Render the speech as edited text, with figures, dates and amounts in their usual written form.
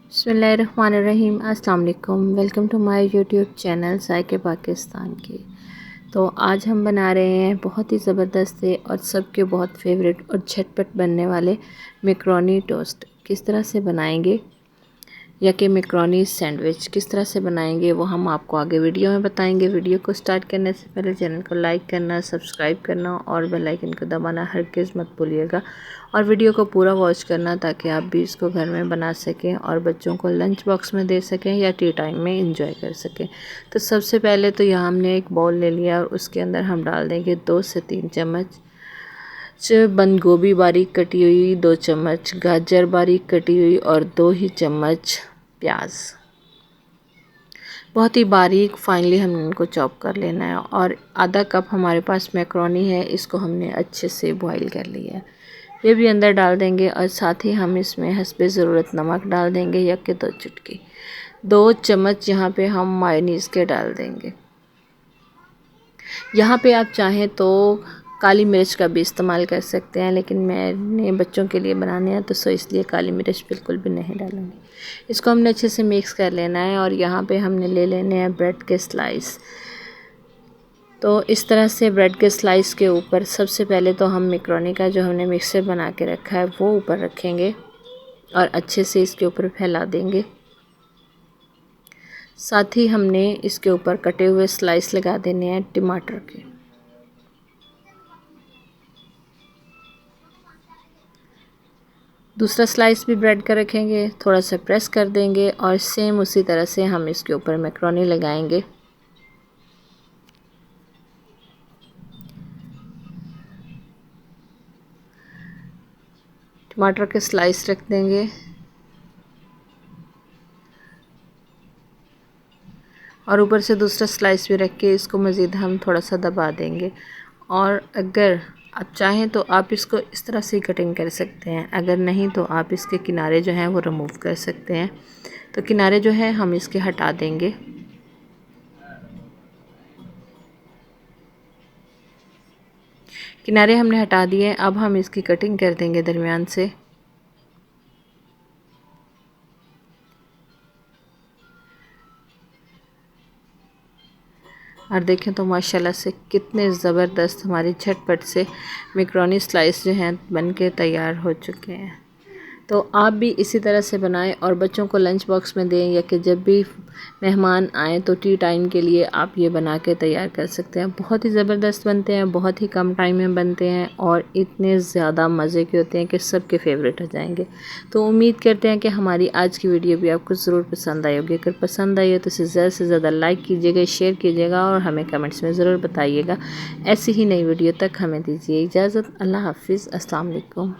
बिस्मिल्लाहिर्रहमानिर्रहीम। अस्सलाम वालेकुम। Welcome to my YouTube channel जायके पाकिस्तान की। तो आज हम बना रहे हैं बहुत ही ज़बरदस्त से और सबके बहुत फेवरेट और झटपट बनने वाले मैकरोनी टोस्ट। किस तरह से बनाएंगे या कि मैकरोनी सैंडविच किस तरह से बनाएंगे वो हम आपको आगे वीडियो में बताएंगे। वीडियो को स्टार्ट करने से पहले चैनल को लाइक करना, सब्सक्राइब करना और बेल आइकन को दबाना हरगिज़ मत भूलिएगा और वीडियो को पूरा वॉच करना ताकि आप भी इसको घर में बना सकें और बच्चों को लंच बॉक्स में दे सकें या टी टाइम में इंजॉय कर सकें। तो सबसे पहले तो यहाँ हमने एक बाउल ले लिया और उसके अंदर हम डाल देंगे 2 से 3 चम्मच बंद गोभी बारीक कटी हुई, 2 चम्मच गाजर बारीक कटी हुई और 2 ही चम्मच प्याज बहुत ही बारीक फाइनली हमने इनको चॉप कर लेना है। और आधा कप हमारे पास मैकरोनी है, इसको हमने अच्छे से बॉईल कर लिया है, ये भी अंदर डाल देंगे। और साथ ही हम इसमें हस्बे ज़रूरत नमक डाल देंगे या कि 2 चुटकी। 2 चम्मच यहाँ पे हम मायोनीज़ के डाल देंगे। यहाँ पे आप चाहें तो काली मिर्च का भी इस्तेमाल कर सकते हैं, लेकिन मैंने बच्चों के लिए बनाने हैं तो इसलिए काली मिर्च बिल्कुल भी नहीं डालूँगी। इसको हमने अच्छे से मिक्स कर लेना है और यहाँ पे हमने ले लेने हैं ब्रेड के स्लाइस। तो इस तरह से ब्रेड के स्लाइस के ऊपर सबसे पहले तो हम मैकरोनी का जो हमने मिक्सचर बना के रखा है वो ऊपर रखेंगे और अच्छे से इसके ऊपर फैला देंगे। साथ ही हमने इसके ऊपर कटे हुए स्लाइस लगा देने हैं टमाटर के। दूसरा स्लाइस भी ब्रेड का रखेंगे, थोड़ा सा प्रेस कर देंगे और सेम उसी तरह से हम इसके ऊपर मैकरोनी लगाएंगे। टमाटर के स्लाइस रख देंगे और ऊपर से दूसरा स्लाइस भी रख के इसको मज़ीद हम थोड़ा सा दबा देंगे। और अगर आप चाहें तो आप इसको इस तरह से कटिंग कर सकते हैं, अगर नहीं तो आप इसके किनारे जो हैं वो रिमूव कर सकते हैं। तो किनारे जो है हम इसके हटा देंगे। किनारे हमने हटा दिए, अब हम इसकी कटिंग कर देंगे दरमियान से। और देखें तो माशाल्लाह से कितने ज़बरदस्त हमारी झटपट से मैकरोनी स्लाइस जो हैं बन के तैयार हो चुके हैं। तो आप भी इसी तरह से बनाएं और बच्चों को लंच बॉक्स में दें या कि जब भी मेहमान आएँ तो टी टाइम के लिए आप ये बना के तैयार कर सकते हैं। बहुत ही ज़बरदस्त बनते हैं, बहुत ही कम टाइम में बनते हैं और इतने ज़्यादा मज़े के होते हैं कि सबके फेवरेट हो जाएंगे। तो उम्मीद करते हैं कि हमारी आज की वीडियो भी आपको ज़रूर पसंद आई होगी। अगर पसंद आई हो तो इसे ज़्यादा से ज़्यादा लाइक कीजिएगा, शेयर कीजिएगा और हमें कमेंट्स में ज़रूर बताइएगा। ऐसी ही नई वीडियो तक हमें दीजिए इजाज़त। अल्लाह हाफिज़। अस्सलाम वालेकुम।